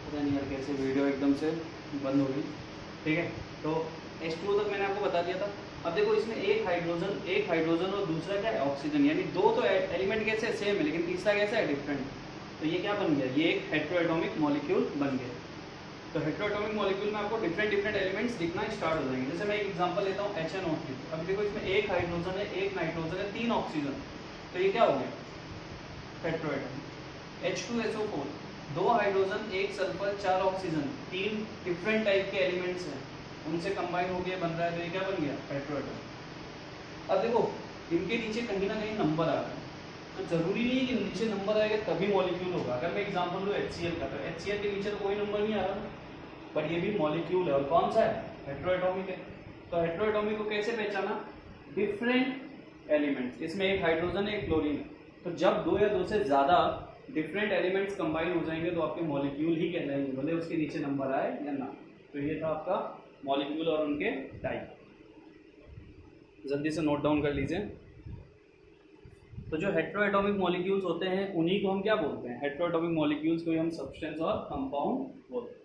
पता नहीं यार कैसे वीडियो एकदम से बंद हो गई। ठीक है, तो H2O तक मैंने आपको बता दिया था। अब देखो इसमें एक हाइड्रोजन और दूसरा क्या है ऑक्सीजन, यानी दो तो एलिमेंट कैसे सेम है लेकिन तीसरा कैसा है डिफरेंट। तो ये क्या बन गया, ये एक हेट्रोएटॉमिक मॉलिक्यूल बन गया। तो हेट्रोएटॉमिक मॉलिक्यूल में आपको डिफरेंट डिफरेंट एलिमेंट्स दिखना स्टार्ट हो जाएंगे। जैसे मैं एक एग्जांपल लेता हूँ HNO3। अब देखो इसमें एक हाइड्रोजन है, एक नाइट्रोजन है, तीन ऑक्सीजन। तो ये क्या हो गया हेट्रोएटॉमिक। H2SO4 दो हाइड्रोजन, एक सल्फर, चार ऑक्सीजन, तीन डिफरेंट टाइप के एलिमेंट्स हैं, उनसे कंबाइन हो गया बन रहा है, तो ये क्या बन गया हेट्रोएटॉमिक। अब देखो इनके नीचे कहीं ना कहीं नंबर आ रहा है, तो जरूरी नहीं है कि नीचे नंबर आएगा तभी मॉलिक्यूल होगा। अगर मैं एग्जांपल लूँ HCl का, तो HCl के नीचे तो कोई नंबर नहीं आ रहा, पर ये भी मॉलिक्यूल है और कौन सा है हेट्रोएटॉमिक है। तो हेट्रोएटॉमिक को कैसे पहचाना, डिफरेंट एलिमेंट्स, इसमें एक हाइड्रोजन है एक क्लोरीन है, तो जब दो या दो से ज्यादा डिफरेंट एलिमेंट्स कंबाइन हो जाएंगे तो आपके मॉलिक्यूल ही कहलाएंगे, भले उसके नीचे नंबर आए या ना। तो ये था आपका मॉलिक्यूल और उनके टाइप। जल्दी से नोट डाउन कर लीजिए। तो जो हेट्रोएटॉमिक मॉलिक्यूल्स होते हैं उन्हीं को हम क्या बोलते हैं, हेट्रोएटॉमिक मॉलिक्यूल्स को हम सब्सटेंस और कंपाउंड बोलते हैं।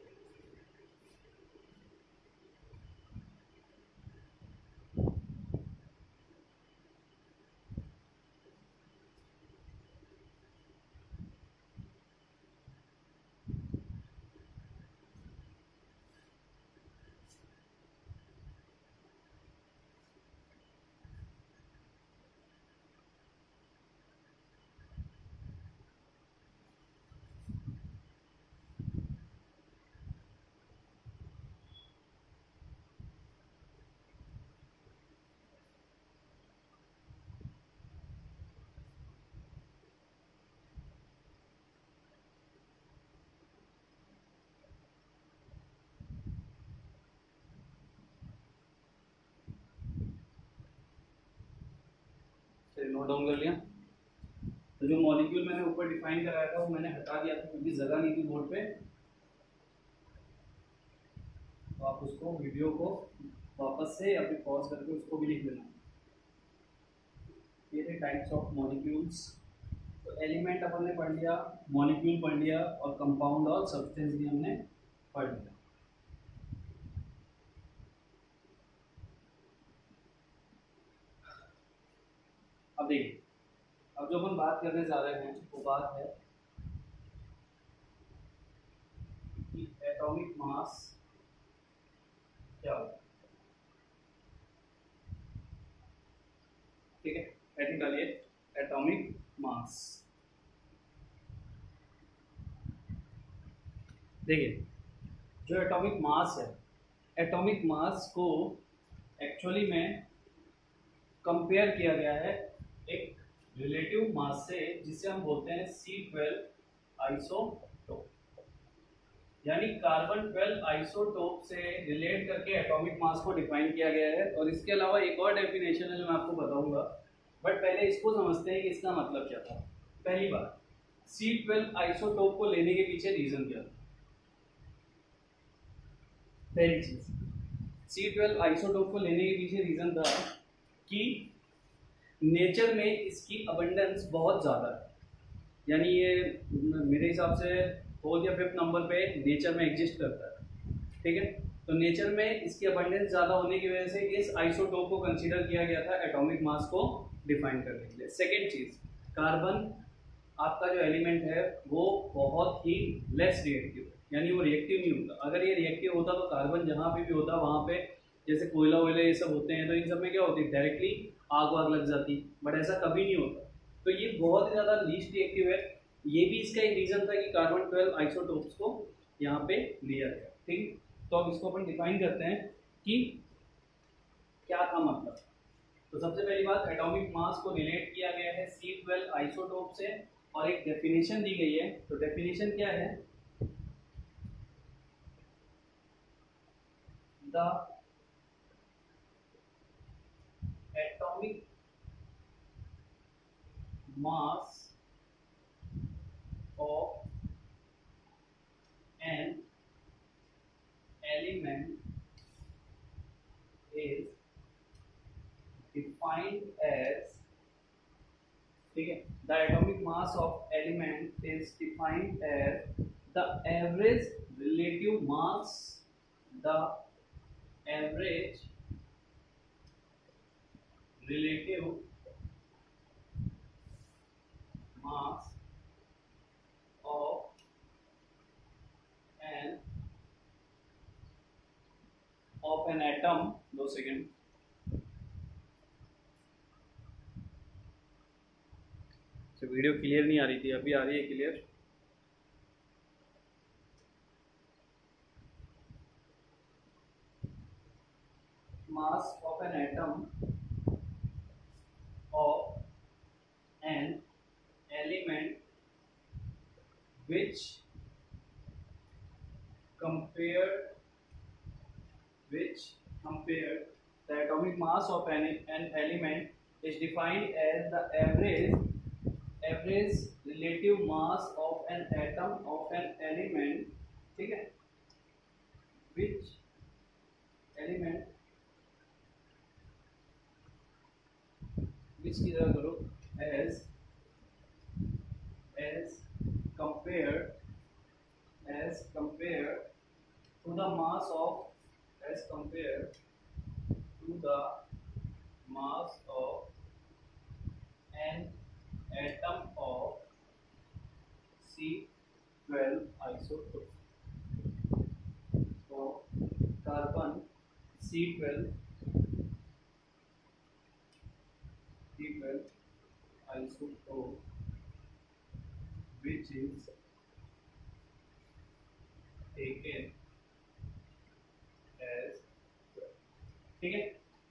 नोट डाउन कर लिया। तो जो मॉलिक्यूल मैंने ऊपर डिफाइन कराया था वो मैंने हटा दिया था क्योंकि जगह नहीं थी बोर्ड पे। तो आप उसको वीडियो को वापस से या फिर पॉज करके उसको भी लिख लेना। ये थे टाइप्स ऑफ मॉलिक्यूल्स। तो एलिमेंट अपन ने पढ़ लिया, मॉलिक्यूल पढ़ लिया और कंपाउंड और सब्सटेंस भी हमने पढ़ लिया। अब देखिए, अब जो अपन बात करने जा रहे हैं वो बात है कि एटॉमिक मास क्या होता है। ठीक है, हेडिंग डालिए एटॉमिक मास। देखिए जो एटॉमिक मास है, एटॉमिक मास को एक्चुअली में कंपेयर किया गया है एक रिलेटिव मास से जिसे हम बोलते हैं C12 आइसोटोप। यानी कार्बन 12 आइसोटोप से रिलेट करके एटॉमिक मास को डिफाइन किया गया है। और इसके अलावा एक और डेफिनेशन है जो मैं आपको बताऊंगा, बट पहले इसको समझते हैं कि इसका मतलब क्या था। पहली बात, C12 आइसोटोप को लेने के पीछे रीजन क्या था। पहली चीज, C12 आइसोटोप को लेने के पीछे रीजन था कि नेचर में इसकी अबंडेंस बहुत ज़्यादा है, यानी ये मेरे हिसाब से 4th या 5th नंबर पे नेचर में एग्जिस्ट करता है। ठीक है, तो नेचर में इसकी अबंडेंस ज़्यादा होने की वजह से इस आइसोटोप को कंसीडर किया गया था एटॉमिक मास को डिफाइन करने के लिए। सेकेंड चीज़, कार्बन आपका जो एलिमेंट है वो बहुत ही लेस रिएक्टिव है, यानी वो रिएक्टिव नहीं होता। अगर ये रिएक्टिव होता तो कार्बन जहाँ पे भी होता वहाँ पे जैसे कोयला वोयला ये सब होते हैं तो इन सब में क्या होती है डायरेक्टली आग वाग लग जाती, बट ऐसा कभी नहीं होता। तो ये बहुत ही ज़्यादा लीस्ट रिएक्टिव है। ये भी इसका एक रीज़न था कि कार्बन 12 आइसोटोप्स को यहाँ पे लिया गया। ठीक, तो अब इसको अपन डिफाइन करते हैं कि क्या था मतलब। तो सबसे पहली बात, एटॉमिक मास को रिलेट किया गया है C12 आइसोटोप से और एक डेफिनेशन दी गई है। तो डेफिनेशन क्या है, the atomic mass of an element is defined as, ठीक है, the atomic mass of element is defined as the average relative mass, the average relative mass of an atom, 2 second, तो video clear नहीं आ रही थी, अभी आ रही है clear. Mass of an atom of an element which compared the atomic mass of an element is defined as the average relative mass of an atom of an element, ठीक है, which element, which की तरह करो, as compared to the mass of an atom of C12 isotope. So carbon C12 isotope which is taken as, ठीक है,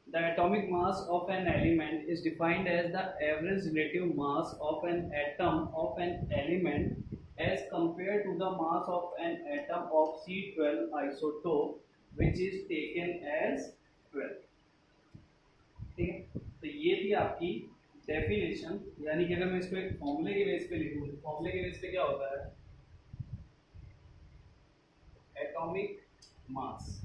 the atomic mass of an element is defined as the average relative mass of an atom of an element as compared to the mass of an atom of C12 isotope which is taken as 12, ठीक है। तो ये थी आपकी definition, यानी कि अगर मैं इसको एक फॉर्मूले के बेस पे लिखूं, फॉर्मूले के बेस पे क्या होता है, एटॉमिक मास।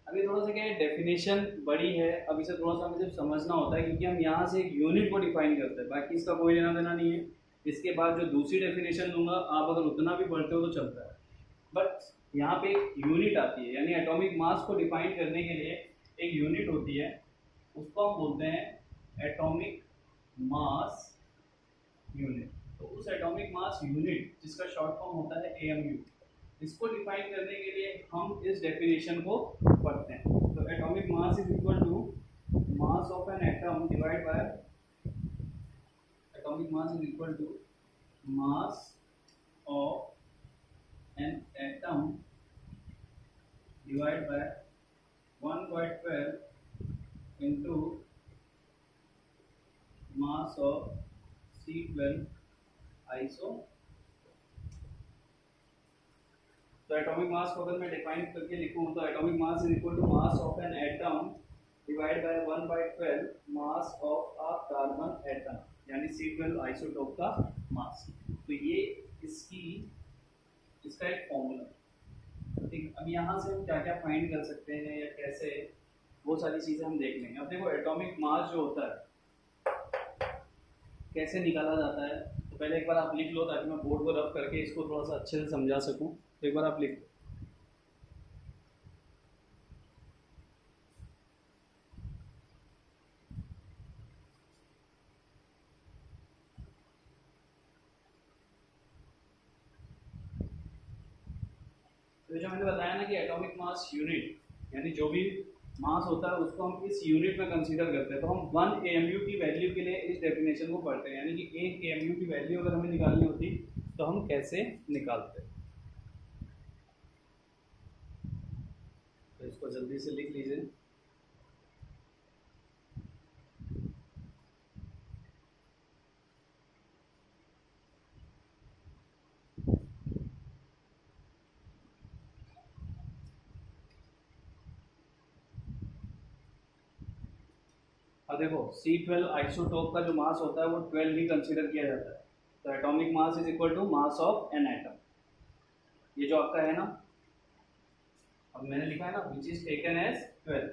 अभी थोड़ा सा क्या है, डेफिनेशन बड़ी है, अब इसे थोड़ा सा हमें सिर्फ समझना होता है क्योंकि हम यहाँ से एक यूनिट को डिफाइन करते हैं, बाकी इसका कोई लेना देना नहीं है। इसके बाद जो दूसरी डेफिनेशन दूंगा आप अगर उतना भी पढ़ते हो तो चलता है, बट यहाँ पे एक यूनिट आती है, यानी एटॉमिक मास को डिफाइन करने के लिए एक यूनिट होती है, उसको हम बोलते हैं एटॉमिक मास यूनिट। तो उस एटॉमिक मास यूनिट जिसका शॉर्ट फॉर्म होता है AMU, इसको डिफाइन करने के लिए हम इस डेफिनेशन को पढ़ते हैं। तो atomic mass is equal to mass of an atom divide by, atomic mass is equal to mass of an atom divide by 1/12 into mass of C12 iso। तो एटॉमिक मास को अगर मैं डिफाइन करके लिखूं तो atomic mass is equal to mass of an atom divide by 1/12 mass of a carbon atom, यानी C12 isotope का मास। तो ये इसका एक फॉर्मूला, ठीक। अब यहाँ से हम क्या क्या फाइंड कर सकते हैं या कैसे, वो सारी चीज़ें हम देख लेंगे। अब देखो एटॉमिक मास जो होता है कैसे निकाला जाता है, तो पहले एक बार आप लिख लो ताकि मैं बोर्ड को रफ करके इसको थोड़ा सा अच्छे से समझा सकूं। तो एक बार आप लिख लो, तो जो मैंने बताया ना कि एटॉमिक मास यूनिट, यानी जो भी मास होता है उसको हम इस यूनिट में कंसीडर करते हैं। तो हम 1 AMU की वैल्यू के लिए इस डेफिनेशन को पढ़ते हैं, यानी कि 1 AMU की वैल्यू अगर हमें निकालनी होती तो हम कैसे निकालते हैं। तो इसको जल्दी से लिख लीजिए। अब देखो C12 आइसोटोप का जो मास होता है वो 12 ही कंसीडर किया जाता है। तो atomic mass is equal to mass of an atom, ये जो आपका है ना, अब मैंने लिखा है ना विच इज टेकन एज 12।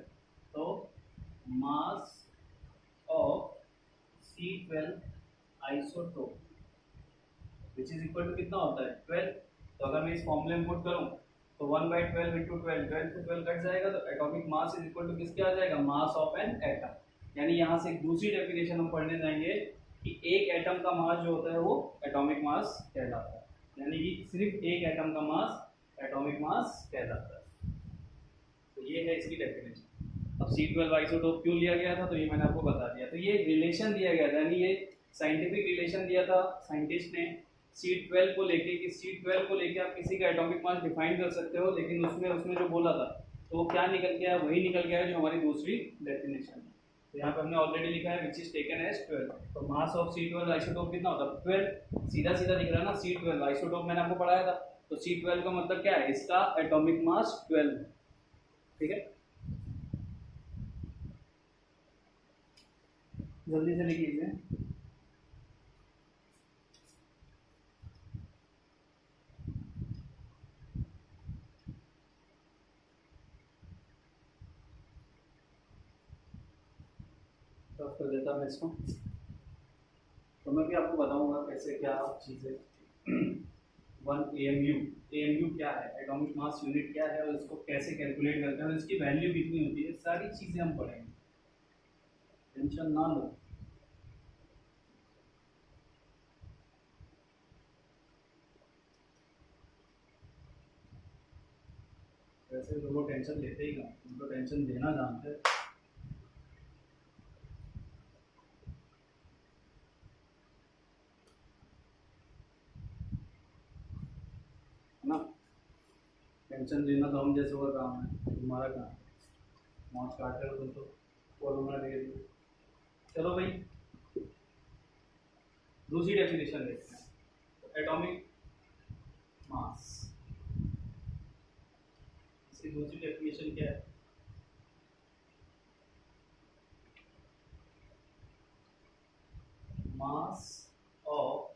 तो mass of C12 isotope which is equal to कितना होता है 12। तो अगर मैं इस फॉर्मूले में पुट करूं तो 1/12 इंटू 12, 12 से 12 कट जाएगा तो atomic mass is equal to किसके आ जाएगा, मास ऑफ एन एटम। यानी यहाँ से एक दूसरी डेफिनेशन हम पढ़ने जाएंगे कि एक एटम का मास जो होता है वो एटॉमिक मास कहलाता है, यानी कि सिर्फ एक एटम का मास एटॉमिक मास कहलाता है। तो ये है इसकी डेफिनेशन। अब C12 आइसोटोप क्यों लिया गया था तो ये मैंने आपको बता दिया। तो ये रिलेशन दिया गया था, यानी ये साइंटिफिक रिलेशन दिया था साइंटिस्ट ने C12 को लेके कि C12 को लेके आप किसी का एटॉमिक मास डिफाइन कर सकते हो, लेकिन उसमें जो बोला था तो वो क्या निकल गया, वही निकल गया है जो हमारी दूसरी डेफिनेशन है। तो यहाँ पे हमने ऑलरेडी लिखा है विच इज टेकन एज 12। तो मास ऑफ C12 आइसोटोप कितना होता है 12, सीधा सीधा दिख रहा है ना, C12 आइसोटोप मैंने आपको पढ़ाया था। तो C12 का मतलब क्या है, इसका एटॉमिक मास 12 है। ठीक है, जल्दी से लिखिए। कर देता मैं इसको, तो मैं भी आपको बताऊंगा कैसे क्या चीज़ें 1 AMU क्या है, एटॉमिक मास यूनिट क्या है और इसको कैसे कैलकुलेट करते हैं और इसकी वैल्यू कितनी होती है, सारी चीज़ें हम पढ़ेंगे, टेंशन ना लो। वैसे लोग टेंशन लेते ही कहाँ, उनको टेंशन देना जानते हैं। ना टेंशन लेना तो हम जैसे का काम है, तुम्हारा काम है, मौज काटते हो तुम तो कोरोना दे दिए। चलो भाई दूसरी डेफिनेशन देखते हैं, एटॉमिक मास। इसकी दूसरी डेफिनेशन क्या है, मास ऑफ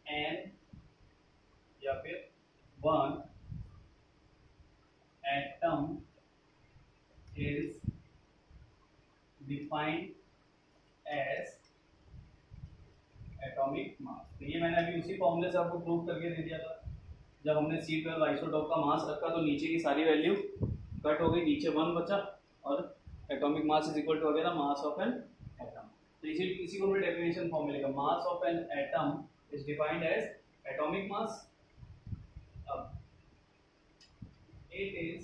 एन या फिर one atom is defined as atomic mass। तो ये मैंने अभी उसी फॉर्मूले से आपको प्रूव करके दे दिया था। जब हमने C12 आइसोटोप का मास रखा तो नीचे की सारी वैल्यू कट हो गई, नीचे 1 बचा और atomic mass is equal to वगैरह मास ऑफ एन एटम। तो इसी को मैं डेफिनेशन फॉर्म मिलेगा, mass of an atom is defined as atomic mass. अब it is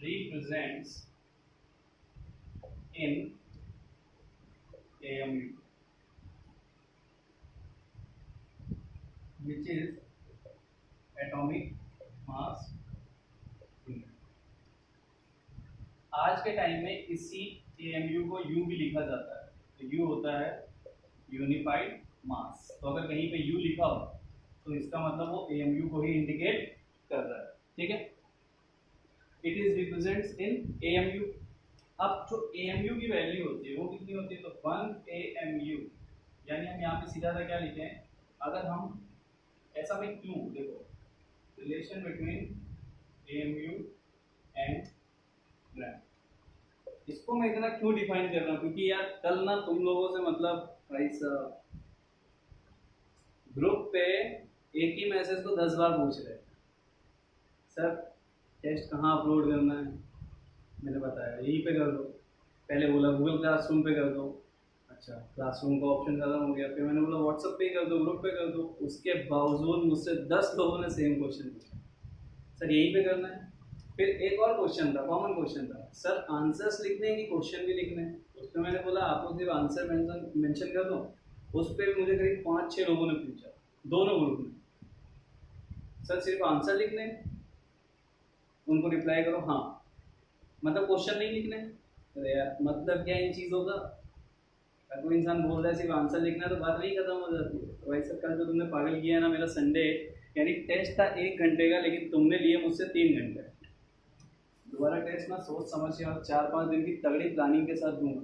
represents in AMU which is atomic mass unit। आज के टाइम में इसी AMU को U भी लिखा जाता है, तो U होता है यूनिफाइड मास। तो अगर कहीं पे U लिखा हो तो इसका मतलब वो AMU को ही इंडिकेट कर रहा है। ठीक है, it is represents in AMU। अब जो AMU की वैल्यू होती है वो कितनी होती है, तो 1 AMU, यानी हम यहाँ पे सीधा सा क्या लिखे हैं, अगर हम ऐसा में क्यों देखो रिलेशन बिटवीन AMU एंड ग्राम, इसको मैं इतना क्यों डिफाइन कर रहा हूँ, क्योंकि यार कल ना तुम लोगों से मतलब भाई साहब ग्रुप पे एक ही मैसेज को 10 बार पूछ रहे, सर टेस्ट कहाँ अपलोड करना है, मैंने बताया यहीं पे कर दो। पहले बोला गूगल क्लासरूम पे कर दो, अच्छा क्लासरूम का ऑप्शन खत्म हो गया, फिर मैंने बोला व्हाट्सएप पे कर दो, ग्रुप पे कर दो। उसके बावजूद मुझसे 10 लोगों ने सेम क्वेश्चन पूछा, सर यहीं पे करना है। फिर एक और क्वेश्चन था, कॉमन क्वेश्चन था, सर आंसर्स लिखने हैं कि क्वेश्चन भी लिखने हैं। उस पर मैंने बोला आप लोग सिर्फ आंसर मेंशन कर दो। उस पर मुझे करीब 5-6 लोगों ने पूछा, दोनों ग्रुप में, सर सिर्फ आंसर लिखने हैं, उनको रिप्लाई करो हाँ, मतलब क्वेश्चन नहीं लिखने। अरे यार मतलब क्या इन चीज़ों का, अगर कोई इंसान बोल रहा है सिर्फ आंसर लिखना है तो बात नहीं खत्म हो जाती है। तो भाई सर कल जो तुमने पागल किया है ना, मेरा संडे यानी टेस्ट था 1 घंटे का, लेकिन तुमने लिए मुझसे 3 घंटे। दोबारा टेस्ट ना सोच समझ के और 4-5 दिन की तगड़ी प्लानिंग के साथ दूंगा,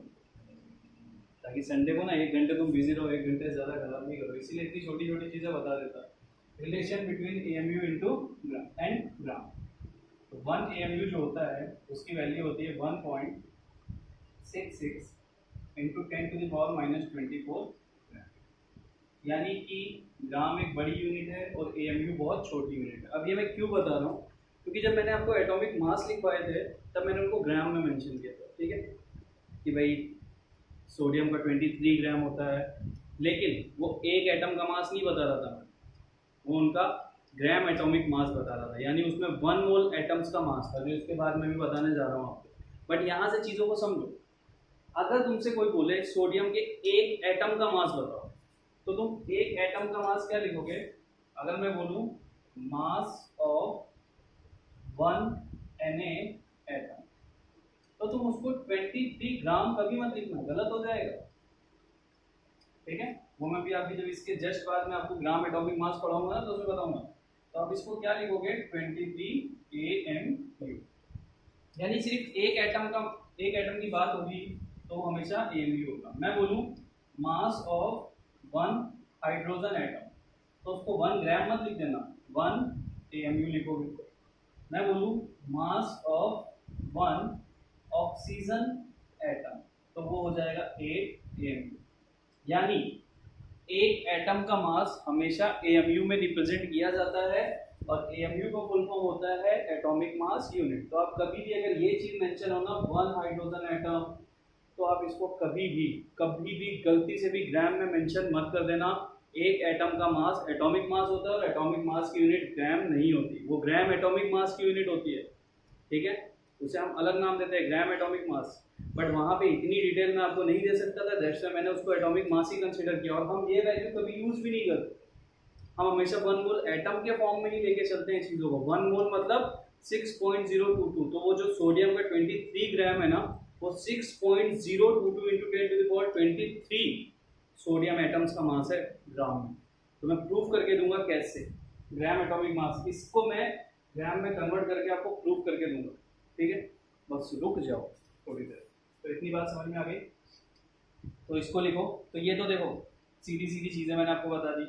ताकि संडे को ना 1 घंटे तुम बिजी रहो, 1 घंटे ज़्यादा खराब नहीं करो। इसीलिए इतनी छोटी छोटी चीज़ें बता देता। Relation between AMU into and gram. तो 1 AMU जो होता है उसकी वैल्यू होती है 1.66 इंटू 10⁻⁻24 ग्राम। यानी कि ग्राम एक बड़ी यूनिट है और एएमयू बहुत छोटी यूनिट है। अब ये मैं क्यों बता रहा हूँ, क्योंकि जब मैंने आपको एटॉमिक मास लिखवाए थे तब मैंने उनको ग्राम में मेंशन किया था, ठीक है, कि भाई सोडियम का 23 ग्राम होता है, लेकिन वो एक एटम का मास नहीं बता रहा था, वो उनका ग्राम एटॉमिक मास बता रहा था, यानी उसमें 1 मोल एटम्स का मास था, जो इसके बारे में भी बताने जा रहा हूँ आपको। बट यहाँ से चीज़ों को समझो, अगर तुमसे कोई बोले सोडियम के एक एटम का मास बताओ, तो तुम एक एटम का मास क्या लिखोगे? अगर मैं बोलूं मास ऑफ 1 Na एटम, तो तुम उसको 23 ग्राम कभी मत लिखना, गलत हो जाएगा, ठीक है। वो मैं भी अभी जब इसके जस्ट बाद में आपको ग्राम एटॉमिक मास पढ़ाऊंगा ना तो उसमें बताऊंगा। तो आप इसको क्या लिखोगे? 23 AMU, यानी सिर्फ एक एटम की बात होगी तो हमेशा AMU होगा। मैं बोलूं मास ऑफ 1 हाइड्रोजन एटम, तो उसको 1 ग्राम मत लिख देना, 1 AMU लिखोगे। मैं बोलूं मास ऑफ 1 ऑक्सीजन एटम, तो वो हो जाएगा 8 AMU। यानी एक एटम का मास हमेशा AMU में रिप्रेजेंट किया जाता है, और AMU का फुल फॉर्म होता है एटॉमिक मास यूनिट। तो आप कभी भी अगर ये चीज मेंशन हो ना 1 हाइड्रोजन एटम, तो आप इसको कभी भी गलती से भी ग्राम में मेंशन मत कर देना। एक एटम का मास एटॉमिक मास होता है और एटॉमिक मास की यूनिट ग्राम नहीं होती, वो ग्राम एटॉमिक मास की यूनिट होती है, ठीक है। उसे हम अलग नाम देते हैं ग्राम एटॉमिक मास, बट वहाँ पे इतनी डिटेल में आपको नहीं दे सकता था, दैट्स व्हाई मैंने उसको एटॉमिक मास ही कंसीडर किया। और हम ये वैल्यू कभी यूज भी नहीं करते, हम हमेशा 1 मोल एटम के फॉर्म में ही लेके चलते हैं चीज़ों को। 1 मोल मतलब 6.022, तो वो जो सोडियम का 23 ग्राम है ना, वो 6.022 into 10 to the power 23 sodium atoms का मास है ग्राम में। तो मैं प्रूफ करके दूंगा कैसे ग्राम एटॉमिक मास, इसको मैं ग्राम में कन्वर्ट करके आपको प्रूफ करके दूंगा, ठीक है। बस रुक जाओ थोड़ी देर। तो इतनी बात समझ में आ गई, तो इसको लिखो। तो ये तो देखो सीधी सीधी चीज़ें मैंने आपको बता दी,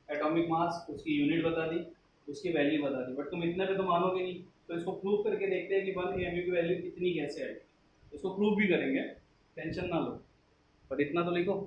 एटॉमिक मास, उसकी यूनिट बता दी, उसकी वैल्यू बता दी, बट तुम इतने पे तो मानोगे नहीं। तो इसको प्रूव करके देखते हैं कि 1 AMU की वैल्यू कितनी कैसे आएगी। इसको प्रूव भी करेंगे, टेंशन ना लो, बट इतना तो लिखो।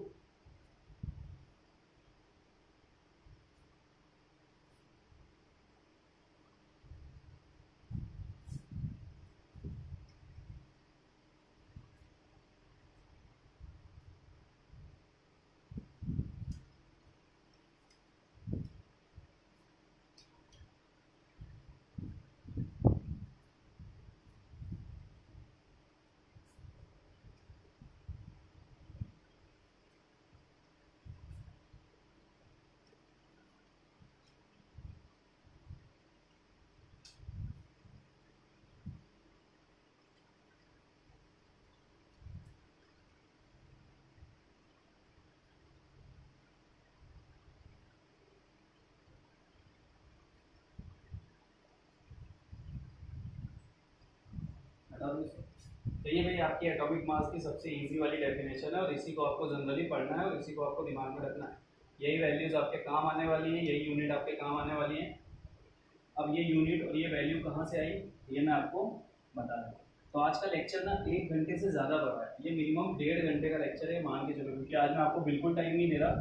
तो ये भाई आपकी एटॉमिक मास की सबसे इजी वाली डेफिनेशन है, और इसी को आपको जनरली पढ़ना है और इसी को आपको दिमाग में रखना है। यही वैल्यूज आपके काम आने वाली है, यही यूनिट आपके काम आने वाली है। अब ये यूनिट और ये वैल्यू कहाँ से आई, ये मैं आपको बता रहा हूँ। तो आज का लेक्चर ना 1 घंटे से ज़्यादा बढ़ा है, ये मिनिमम 1.5 घंटे का लेक्चर है, मान के चलो, क्योंकि आज मैं आपको बिल्कुल टाइम नहीं दे रहा,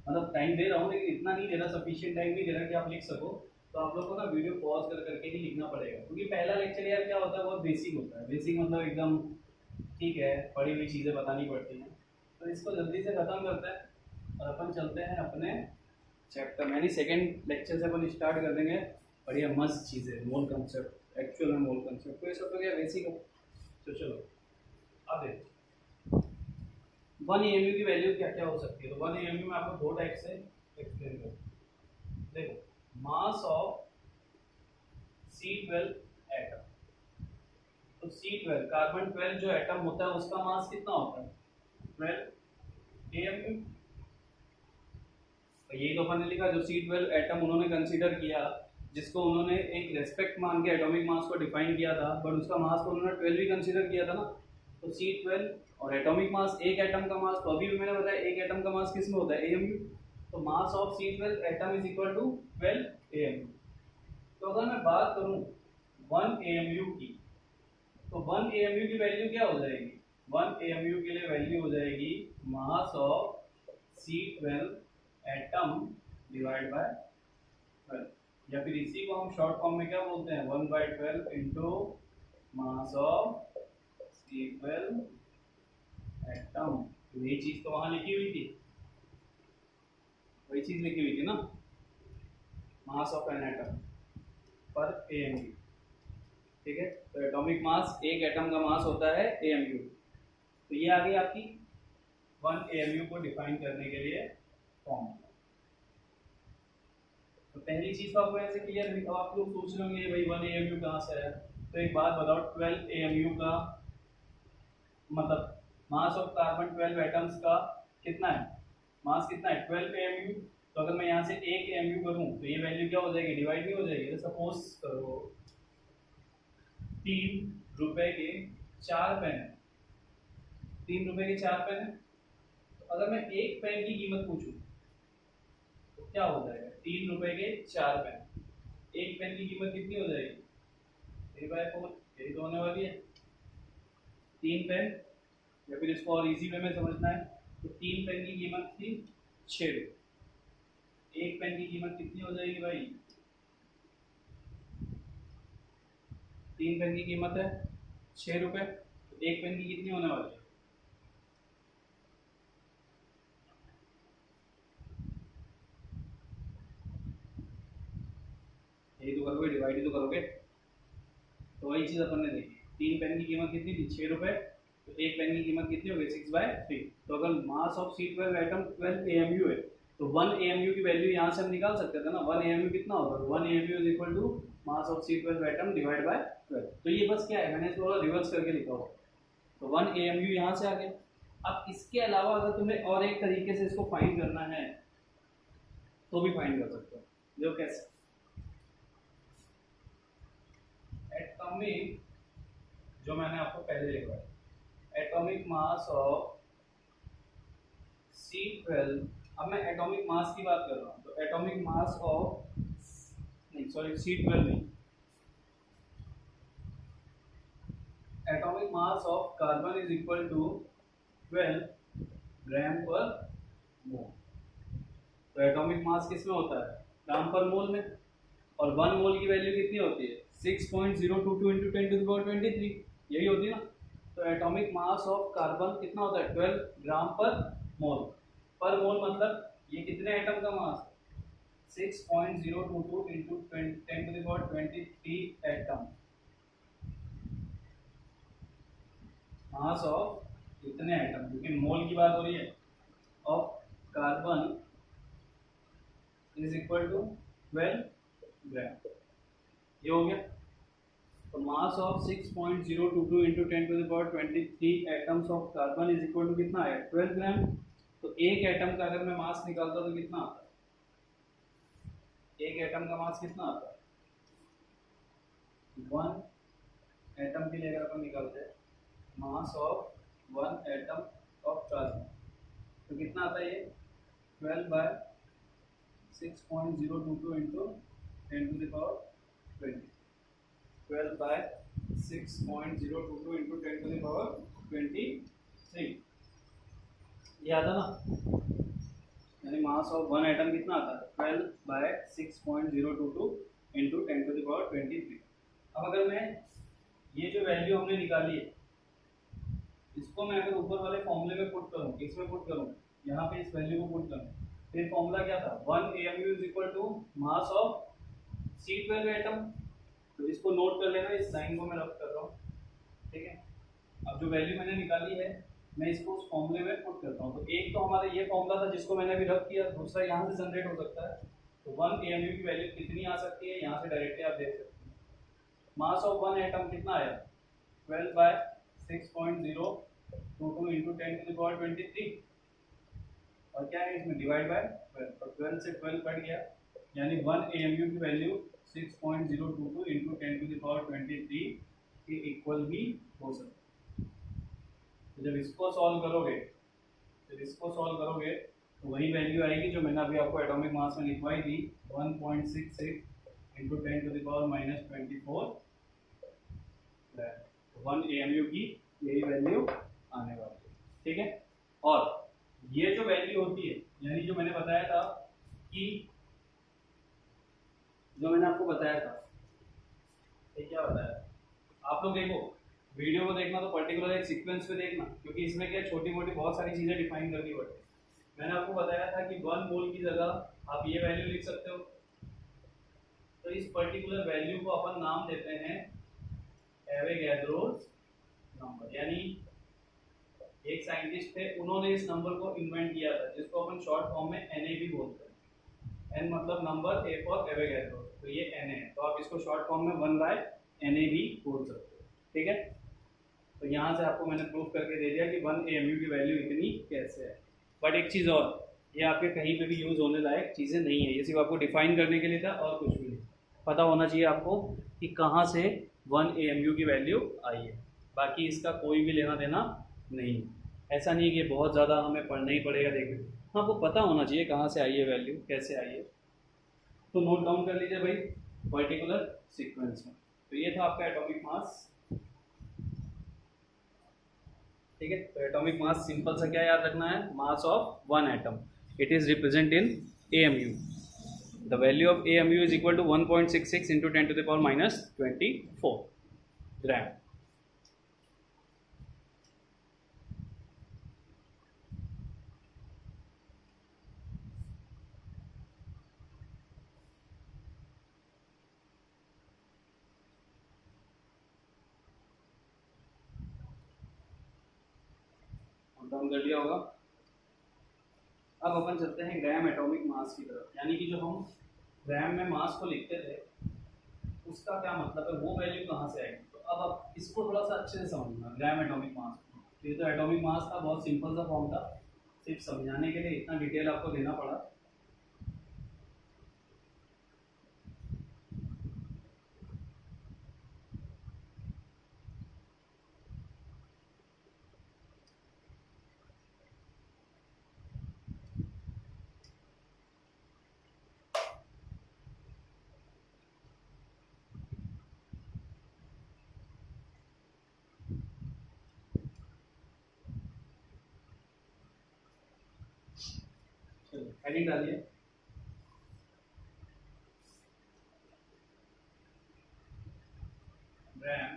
मतलब टाइम दे रहा हूँ लेकिन इतना नहीं दे रहा, सफिशिएंट टाइम नहीं दे रहा कि आप लिख सको। तो आप लोग को ना वीडियो पॉज कर करके ही लिखना पड़ेगा, क्योंकि पहला लेक्चर यार क्या होता है, बहुत बेसिक होता है। बेसिक मतलब एकदम ठीक है, पढ़ी हुई चीज़ें बतानी पड़ती हैं, तो इसको जल्दी से ख़त्म करते हैं और अपन चलते हैं अपने चैप्टर में। यानी सेकेंड लेक्चर से अपन स्टार्ट कर देंगे बढ़िया मस्त चीज़ें, मोल कंसेप्ट, एक्चुअल में मोल कंसेप्ट, तो ये सब तो क्या बेसिक है। तो चलो अब देखो 1 AMU की वैल्यू क्या क्या हो सकती है। तो 1 AMU में आपको 2 टाइप से एक्सप्लेन करूँ। देखो मास ऑफ C12 एटम, तो C12 कार्बन 12 जो एटम होता है उसका मास कितना होता है? 12 AMU। तो यही तो अपन ने लिखा, जो C12 एटम उन्होंने कंसीडर किया, जिसको उन्होंने एक रेस्पेक्ट मान के एटॉमिक मास को डिफाइन किया था, बट उसका मास को उन्होंने 12 भी कंसीडर किया था ना। तो C12 और एटॉमिक मास एक एटम का मास, तो अभी भी मैंने बताया एक एटम का मास किस में होता है? AMU। तो mass of C12 atom is equal to 12 AMU। तो अगर मैं बात करूं 1 AMU की, तो 1 AMU की वैल्यू क्या हो जाएगी? 1 AMU के लिए वैल्यू हो जाएगी मास of C12 atom divide by 12, या फिर इसी को हम शॉर्ट फॉर्म में क्या बोलते हैं 1/12 into mass of C12 atom. यही चीज तो वहां लिखी हुई थी, वही चीज लिखी हुई थी ना, मास ऑफ एन एटम पर AMU। ठीक है, तो एटॉमिक मास, एक एटम का मास होता है AMU। तो ये आ गई आपकी 1 AMU को डिफाइन करने के लिए फॉर्म। तो पहली चीज तो आपको ऐसे क्लियर है। अब आप लोग सोच रहे होंगे भाई 1 AMU कहाँ से है, तो एक बात बताओ, 12 AMU का मतलब मास ऑफ कार्बन 12 एटम्स का कितना है, मास कितना है 12 AMU। तो अगर मैं यहाँ से 1 AMU करूँ तो ये वैल्यू क्या हो जाएगी, डिवाइड नहीं हो जाएगी। तो सपोज करो 3 रुपए के 4 पेन है, 3 रुपए के 4 पेन है। तो अगर मैं एक पेन की कीमत पूछूं तो क्या हो जाएगा, 3 रुपए के 4 पेन, एक पेन की कीमत कितनी हो जाएगी 3/4, यही तो होने वाली है। 3 पेन, या फिर इसको और इजी वे में समझना है तो 3 पेन की कीमत थी 6 रुपये, एक पेन की कीमत कितनी हो जाएगी भाई, 3 पेन की कीमत है 6 रुपये, तो एक पेन की कितनी होने वाली है, यही तो करोगे, डिवाइड ही तो करोगे। तो वही चीज अपन ने देखी, 3 पेन की कीमत कितनी थी 6 रुपये, तो एक पेन की कीमत कितनी हो गई 6/3। तो अगर मास ऑफ C12 एटम 12 AMU है तो 1 AMU की वैल्यू यहाँ से हम निकाल सकते थे ना, 1 AMU कितना होगा, 1 AMU is equal to mass of C12 atom divide by 12। तो ये बस क्या है, मैंने थोड़ा रिवर्स करके लिखा हुआ, तो 1 AMU यहाँ से आ गया। अब इसके अलावा अगर तुम्हें और एक तरीके से इसको फाइंड करना है तो भी फाइंड कर सकते हो। जो कैसे, एटॉमिक, जो मैंने आपको पहले लिखा है, एटॉमिक मास ऑफ C12। अब मैं एटॉमिक मास की बात कर रहा हूँ, तो एटॉमिक मास ऑफ, नहीं सॉरी C12 नहीं, atomic mass of carbon is equal to 12 gram per mole. तो एटॉमिक मास किस में होता है, ग्राम पर मोल में, और 1 मोल की वैल्यू कितनी होती है 6.022 इंटू 10⁻23, यही होती है ना। तो एटॉमिक मास ऑफ कार्बन कितना होता है 12 ग्राम पर मोल मतलब ये कितने एटम का mass, 6.022 into 10⁻23 atom, mass of इतने एटम, क्योंकि मोल की बात हो रही है, of carbon is equal to 12 gram, ये हो गया। तो mass of 6.022 into 10⁻23 atoms of carbon is equal to कितना है 12 ग्राम। तो एक एटम का अगर मैं मास निकालता तो कितना आता है, एक एटम का मास कितना आता है, 1 एटम के लिए अगर अपन निकालते हैं mass of 1 atom of carbon तो कितना आता है ये 12/6.022 इंटू 10⁻20, 12/6.022 इंटू 10⁻23, ये आता ना, यानी मास ऑफ 1 एटम कितना आता है 12/6.022 इंटू 10⁻23। अब अगर मैं ये जो वैल्यू हमने निकाली है इसको मैं अगर ऊपर वाले फॉर्मूले में पुट करूँ, किसमें पुट करूँ, यहाँ पे इस वैल्यू को पुट करूँ, फिर फॉर्मूला क्या था 1 AMU is equal to mass of C12 atom. तो इसको नोट कर लेना, इस लाइन को मैं रब कर रहा हूँ, ठीक है। अब जो वैल्यू मैंने निकाली है मैं इसको उस फॉर्मूले में पुट करता हूँ। तो एक तो हमारा ये फॉर्मूला था जिसको मैंने अभी रब किया, दूसरा यहाँ से जनरेट हो सकता है। तो 1 AMU की वैल्यू कितनी आ सकती है, यहाँ से डायरेक्टली आप देख सकते हैं। मास ऑफ 1 एटम कितना आया 12/6.022 इंटू 10⁻23, और क्या है इसमें डिवाइड बाय 12, तो 12 से 12 कट गया, यानी 1 AMU की वैल्यू 6.022 इंटू 10⁻23 के इक्वल भी हो सकता है। तो जब इसको सॉल्व करोगे तो वही वैल्यू आएगी जो मैंने अभी आपको एटॉमिक मास में लिखवाई थी 1.66 इंटू 10⁻24, 1 AMU की यही वैल्यू आने वाली है, ठीक है। और ये जो वैल्यू होती है, यानी जो मैंने बताया था कि जो मैंने आपको बताया था, ये क्या बताया, आप लोग देखो वीडियो को देखना तो पर्टिकुलर एक सीक्वेंस पे देखना, क्योंकि इसमें क्या छोटी मोटी बहुत सारी चीज़ें डिफाइन करनी पड़ती है। मैंने आपको बताया था कि 1 मोल की जगह आप ये वैल्यू लिख सकते हो, तो इस पर्टिकुलर वैल्यू को अपन नाम देते हैं एवोगैड्रोस नंबर। यानी एक साइंटिस्ट थे, उन्होंने इस नंबर को इन्वेंट किया था, जिसको अपन शॉर्ट फॉर्म में एन भी बोलते हैं। एन मतलब नंबर, ए फॉर एवोगैड्रो, तो ये एन है, तो आप इसको शॉर्ट फॉर्म में 1/na भी बोल सकते हो। ठीक है, तो यहाँ से आपको मैंने प्रूफ करके दे दिया कि 1 AMU की वैल्यू इतनी कैसे है। बट एक चीज़ और, ये आपके कहीं पे भी यूज़ होने लायक चीज़ें नहीं है, ये सिर्फ आपको डिफाइन करने के लिए था और कुछ भी नहीं। पता होना चाहिए आपको कि कहाँ से 1 AMU की वैल्यू आई है, बाकी इसका कोई भी लेना देना नहीं। ऐसा नहीं है कि बहुत ज़्यादा हमें पढ़ना ही पड़ेगा देखने, हाँ आपको पता होना चाहिए कहाँ से आई है वैल्यू, कैसे आई है। तो नोट डाउन कर लीजिए भाई पर्टिकुलर सीक्वेंस में। तो ये था आपका एटॉमिक मास। ठीक है, तो एटॉमिक मास सिंपल सा क्या याद रखना है, mass of one atom, it is represent in AMU। The value of AMU is equal to 1.66 into 10⁻24 gram. Down कर लिया होगा। अब अपन चलते हैं ग्राम एटॉमिक मास की तरफ, यानी कि जो हम ग्राम में मास को लिखते थे उसका क्या मतलब है, वो वैल्यू कहाँ से आएगी। तो अब आप इसको थोड़ा सा अच्छे से समझना, ग्राम एटॉमिक मास। तो ये तो एटॉमिक मास था, बहुत सिंपल सा फॉर्म था, सिर्फ समझाने के लिए इतना डिटेल आपको देना पड़ा। हेडिंग डालिए, ग्राम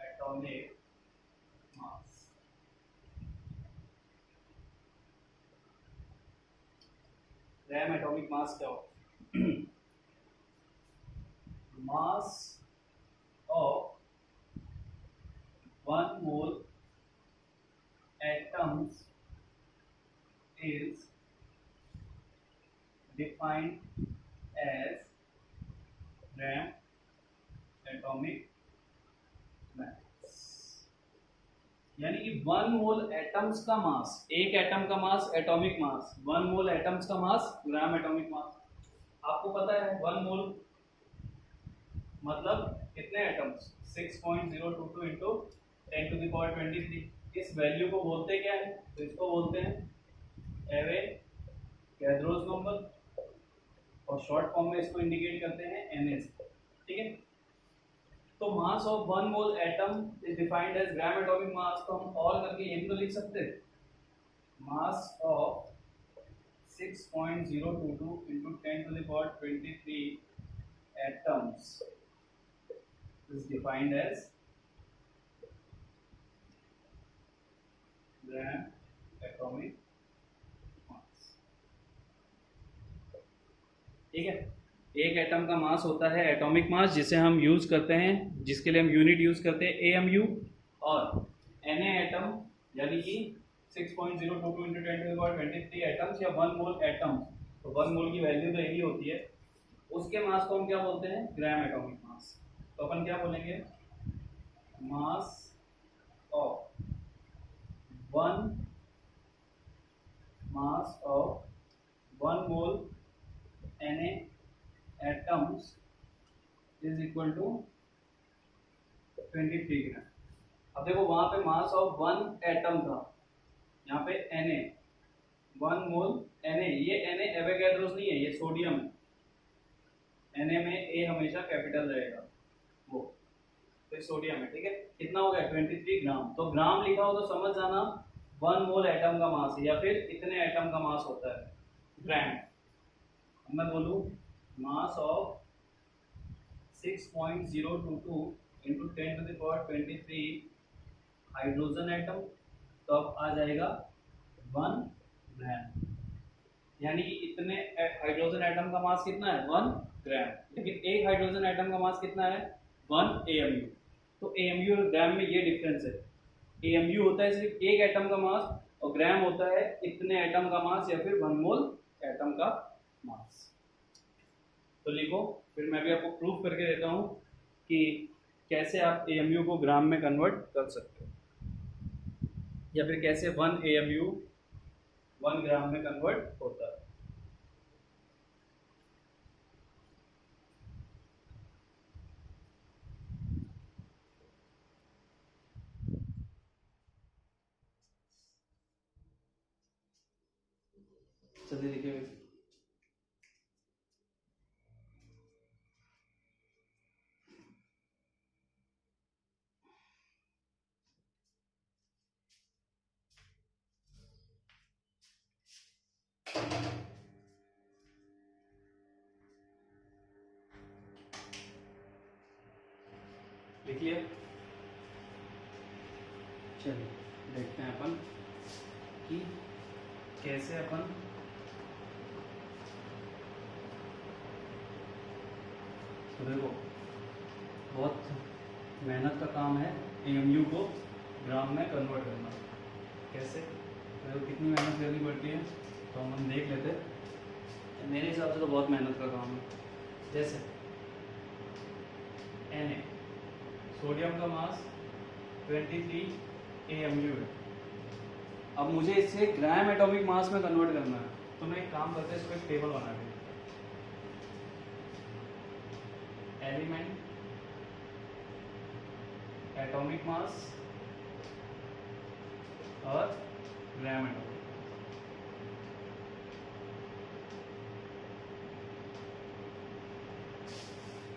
एटॉमिक मास। ग्राम एटॉमिक मास क्या हो, मास of 1 mole atoms is defined as gram atomic mass। यानी कि 1 मोल एटम्स का मास, एक एटम का मास एटॉमिक मास, 1 मोल एटम्स का मास ग्राम एटॉमिक मास। आपको पता है 1 मोल मतलब कितने एटम्स, 6.022 इंटू 10⁻23। इस वैल्यू को बोलते क्या है, तो इसको बोलते हैं एवोगैड्रोस नंबर, और शॉर्ट फॉर्म में इसको इंडिकेट करते हैं NS। ठीक है, तो mass of 1 mole atom is defined as gram atomic mass. तो हम और करके ये भी तो लिख सकते हैं, mass of 6.022 into 10⁻23 atoms is defined as gram atomic mass. ठीक है, एक एटम का मास होता है एटॉमिक मास, जिसे हम यूज करते हैं, जिसके लिए हम यूनिट यूज करते हैं AMU, और Na एटम यानी कि 6.022 इंटू 10⁻23 एटम्स या 1 मोल एटम। तो 1 मोल की वैल्यू तो यही होती है, उसके मास को हम क्या बोलते हैं, ग्राम एटॉमिक मास। तो अपन क्या बोलेंगे, मास of 1 mole Na atoms is equal to 23 ग्राम। अब देखो वहां पे मास ऑफ 1 एटम था, यहाँ पे Na 1 मोल Na, ये Na एवोगैड्रोस नहीं है, ये सोडियम है। Na में A हमेशा कैपिटल रहेगा, वो तो सोडियम है। ठीक है, कितना हो गया 23 ग्राम। तो ग्राम लिखा हो तो समझ जाना 1 मोल एटम का मास है या फिर इतने एटम का मास होता है, ग्राम। मैं बोलूँ मास ऑफ 6.022 इंटू 10⁻23 हाइड्रोजन एटम, तो अब आ जाएगा 1 ग्राम। यानी कि इतने हाइड्रोजन एटम का मास कितना है 1 ग्राम, लेकिन एक हाइड्रोजन एटम का मास कितना है 1 एएमयू। तो एएमयू और ग्राम में ये डिफरेंस है, एएमयू होता है सिर्फ एक एटम का मास और ग्राम होता है इतने एटम का मास या फिर 1 मोल एटम का मास। तो लिखो, फिर मैं भी आपको प्रूफ करके देता हूँ कि कैसे आप एएमयू को ग्राम में कन्वर्ट कर सकते हो, या फिर कैसे 1 एएमयू 1 ग्राम में कन्वर्ट होता है। चलिए देखिए, लिख लिया। चलिए देखते हैं अपन कि कैसे अपन तो देखो, बहुत मेहनत का काम है एएमयू को ग्राम में कन्वर्ट करना। कैसे, देखो कितनी मेहनत करनी पड़ती है, तो हम देख लेते हैं। मेरे हिसाब से तो बहुत मेहनत का काम है। जैसे Na, सोडियम का मास 23 एएमयू है। अब मुझे इसे ग्राम एटॉमिक मास में कन्वर्ट करना है, तो मैं एक काम करते हैं, इसको एक टेबल बना के एलिमेंट एटॉमिक मास और ग्राम एटॉमिक,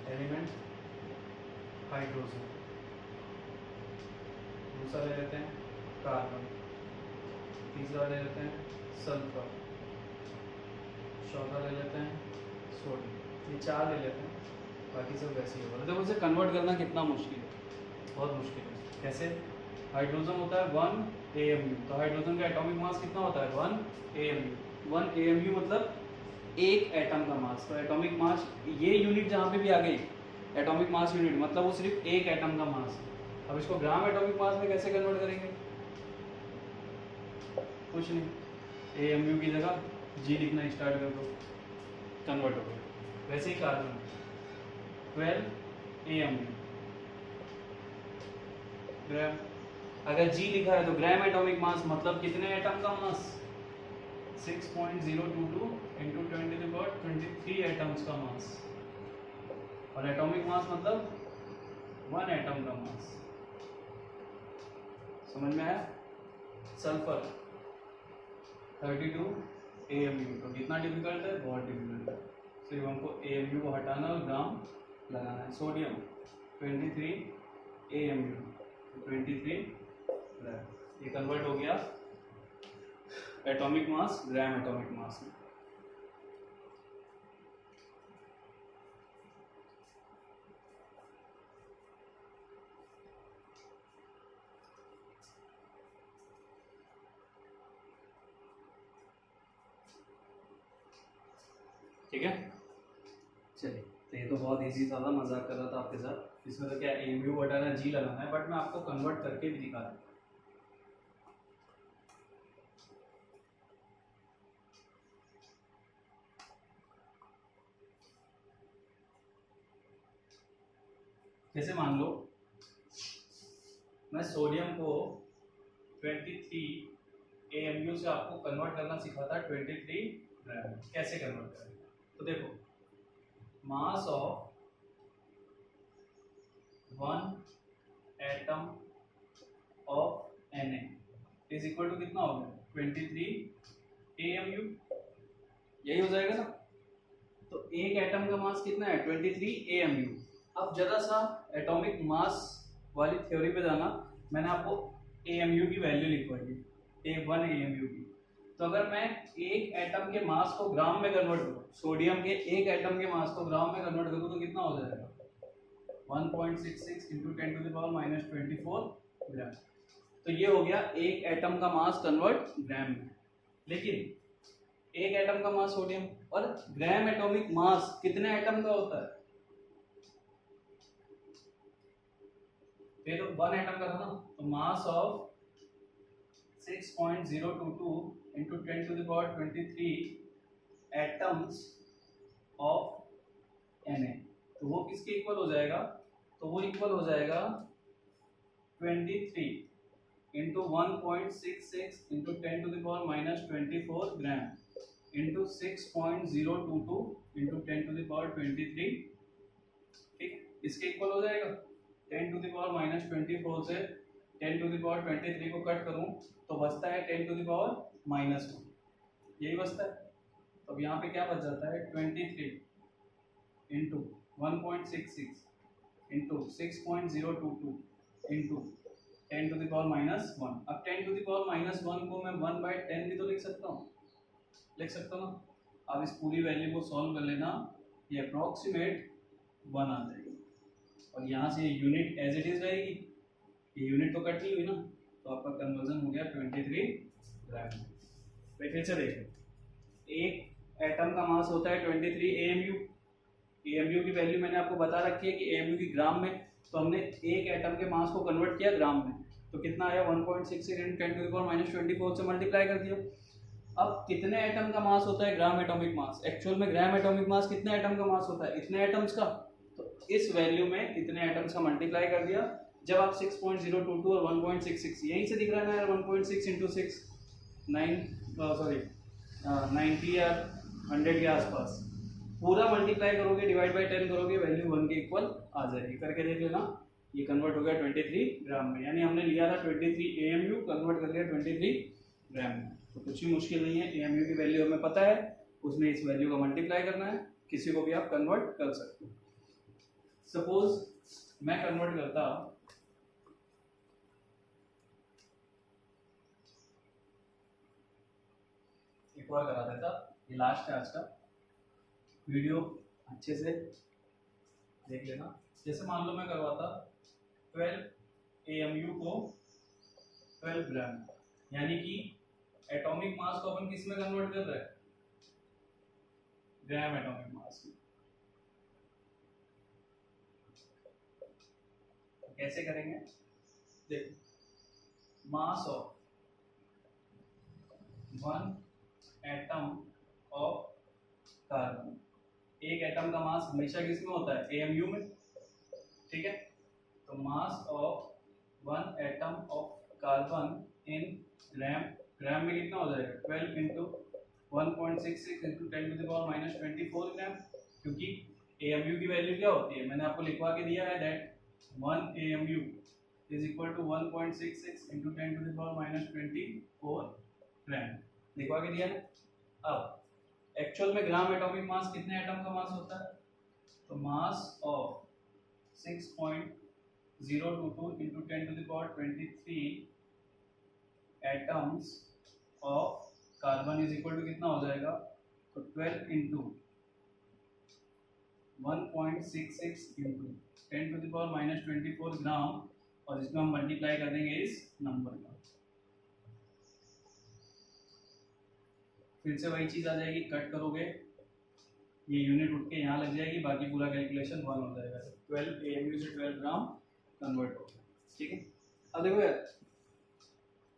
एलिमेंट हाइड्रोजन, दूसरा ले लेते हैं कार्बन, तीसरा ले लेते हैं सल्फर, चौथा ले लेते हैं सोडियम। ये 4 ले लेते हैं, बाकी सब वैसे ही होगा। देखो इसे कन्वर्ट करना कितना मुश्किल है, बहुत मुश्किल है। कैसे, हाइड्रोजन होता है 1 एएमयू, तो हाइड्रोजन का एटॉमिक मास कितना होता है 1 एएमयू। 1 एएमयू मतलब एक एटम का मास। तो एटॉमिक मास, ये यूनिट जहाँ पे भी आ गई एटॉमिक मास यूनिट, मतलब वो सिर्फ एक एटम का मास। अब इसको ग्राम एटॉमिक मास में कैसे कन्वर्ट करेंगे, कुछ नहीं, एएमयू की जगह जी लिखना स्टार्ट कर दो, कन्वर्ट हो गया। वैसे ही कार्बन 12 एएमयू ग्राम। अगर जी लिखा है तो ग्राम एटॉमिक मास मतलब कितने एटम का मास 6.022 इंटू 10⁻23 एटम्स का मास, और एटॉमिक मास मतलब 1 एटम का मास। समझ में आया। सल्फर 32 एएमयू, तो कितना डिफिकल्ट है, बहुत डिफिकल्ट है। सिर्फ हमको एएमयू को हटाना और ग्राम लगाना है। सोडियम 23 एएमयू, 23 ग्राम। ये कन्वर्ट हो गया एटॉमिक मास ग्राम एटॉमिक मास में। ठीक है, चलिए। तो ये तो बहुत इजी था, मजाक कर रहा था आपके साथ। इसमें तो क्या एएमयू हटाना, जी लगाना है, बट मैं आपको कन्वर्ट करके भी दिखा रहा हूँ। जैसे मान लो मैं सोडियम को 23 एएमयू से आपको कन्वर्ट करना सिखाता 23 ग्राम। कैसे कन्वर्ट करेंगे, तो देखो mass of 1 atom of Na is equal to कितना हो गया 23 एएमयू, यही हो जाएगा ना। तो एक एटम का मास कितना है 23 एएमयू। अब जरा सा एटॉमिक मास वाली थ्योरी पे जाना, मैंने आपको एएमयू की वैल्यू लिखवाई है। 1 AMU की। तो अगर मैं एक एटम के मास को ग्राम में कन्वर्ट करूँ, सोडियम के एक एटम के मास को ग्राम में कन्वर्ट करूँ तो कितना हो जाएगा 1.66 इंटू 10⁻24 ग्राम। तो ये हो गया एक एटम का मास कन्वर्ट ग्राम में। लेकिन एक एटम का मास सोडियम और ग्राम एटॉमिक मास कितने एटम का होता है, ये तो 1 एटम का था ना, तो mass of 6.022 into 10⁻23 atoms of Na, तो वो किसके इक्वल हो जाएगा, तो वो इक्वल हो जाएगा 23 into 1.66 into 10⁻24 gram into 6.022 into 10⁻23, ठीक, इसके इक्वल हो जाएगा। 10⁻24 से 10⁻23 को कट करूं तो बचता है 10⁻1, यही बचता है। तो अब यहाँ पे क्या बच जाता है 23 इंटू 1.66 इंटू 6.022 इंटू 10⁻1। अब 10⁻1 को मैं 1/10 भी तो लिख सकता हूँ ना। अब इस पूरी वैल्यू को सॉल्व कर लेना, ये अप्रोक्सीमेट 1 आ जाएगी और यहाँ से ये यूनिट एज इट इज रहेगी, ये यूनिट तो कट नहीं हुई ना, तो आपका कन्वर्जन हो गया 23 ग्राम। फिर से देखें, एक एटम का मास होता है 23 AMU। AMU की वैल्यू मैंने आपको बता रखी है कि AMU की ग्राम में, तो हमने एक एटम के मास को कन्वर्ट किया ग्राम में, तो कितना आया 1.66 इंटू 10⁻24 से मल्टीप्लाई कर दिया। अब कितने एटम का मास होता है ग्राम एटॉमिक मास, एक्चुअल में ग्राम एटॉमिक मास कितने एटम का मास होता है, इतने एटम्स का, तो इस वैल्यू में इतने एटम्स का मल्टीप्लाई कर दिया। जब आप 6.022 और 1.66 यहीं से दिख रहा है ना यार, 1.6 इंटू 6 90 या 100 के आसपास, पूरा मल्टीप्लाई करोगे, डिवाइड बाई 10 करोगे, वैल्यू 1 के इक्वल आ जाएगी। करके देख लेना, ये कन्वर्ट हो गया 23 ग्राम में, यानी हमने लिया था 23 AMU, कन्वर्ट कर लिया 23 ग्राम में। तो कुछ भी मुश्किल नहीं है, AMU की वैल्यू हमें पता है, उसमें इस वैल्यू का मल्टीप्लाई करना है, किसी को भी आप कन्वर्ट कर सकते हो। सपोज मैं कन्वर्ट करता एक और करा देता, ये लास्ट है आज का वीडियो, अच्छे से देख लेना। जैसे मान लो मैं करवाता 12 AMU को 12 ग्राम, यानी कि एटॉमिक मास को अपन किस में कन्वर्ट कर रहे हैं, ग्राम एटॉमिक मास में। तो कैसे करेंगे, देखो, mass of 1 atom of carbon, एक एटम का मास हमेशा किस में होता है, AMU में, ठीक है। तो mass of 1 atom of carbon in gram में कितना हो जाएगा 12 इंटू 1.66 इंटू 10⁻24 ग्राम, क्योंकि AMU की वैल्यू क्या होती है, मैंने आपको लिखवा के दिया है that 1 AMU is equal to 1.66 into 10⁻24 gram, लिखवा के दिया है। अब एक्चुअल में ग्राम एटॉमिक मास कितने एटम का मास होता है, तो mass of 6.022 into 10⁻23 atoms of carbon is equal to कितना हो जाएगा, तो 12 इंटू 1.66 इंटू 10⁻24 ग्राम, और इसमें हम मल्टीप्लाई कर देंगे इस नंबर का, फिर से वही चीज आ जाएगी, कट करोगे ये यूनिट उठ के यहाँ लग जाएगी, बाकी पूरा कैलकुलेशन 1 हो जाएगा। 12 AMU से 12 ग्राम कन्वर्ट हो गया, ठीक है। अब देखो यार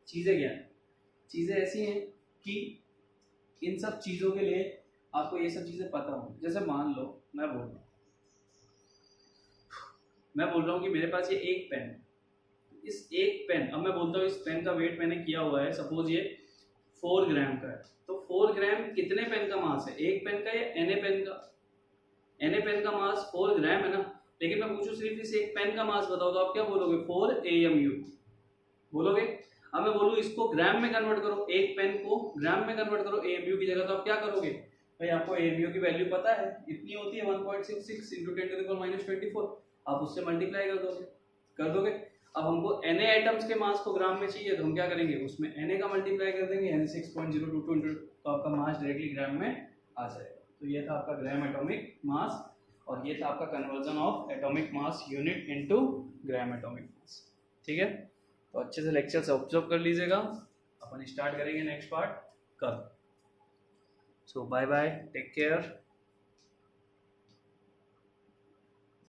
चीज़ें क्या है, चीज़ें ऐसी हैं कि इन सब चीज़ों के लिए आपको ये सब चीज़ें पता हो। जैसे मान लो मैं बोल रहा हूँ कि मेरे पास ये एक पेन है, इस एक पेन, अब मैं बोलता हूँ इस पेन का वेट मैंने किया हुआ है, सपोज ये 4 ग्राम का है, तो 4 ग्राम कितने पेन का मास है, एक पेन का या Na पेन का, Na पेन का मास 4 ग्राम है ना, लेकिन मैं पूछूं सिर्फ इस एक पेन का मास बताओ तो आप क्या बोलोगे, 4 AMU बोलोगे। अब मैं बोलूँ इसको ग्राम में कन्वर्ट करो, एक पेन को ग्राम में कन्वर्ट करो AMU की जगह, तो आप क्या करोगे भाई, आपको AMU की वैल्यू पता है, इतनी होती है 1.66 इंटू 10⁻24, आप उससे मल्टीप्लाई कर दोगे। अब हमको Na एटम्स के मास को ग्राम में चाहिए, तो हम क्या करेंगे, उसमें Na का मल्टीप्लाई कर देंगे, Na6.022 तो आपका मास डायरेक्टली ग्राम में आ जाएगा। तो ये था आपका ग्राम एटॉमिक मास, और ये था आपका conversion of atomic mass unit into gram atomic mass. ठीक है, तो अच्छे से लेक्चर से ऑब्जर्व कर लीजिएगा। अपन स्टार्ट करेंगे नेक्स्ट पार्ट कल। सो बाय बाय, टेक केयर।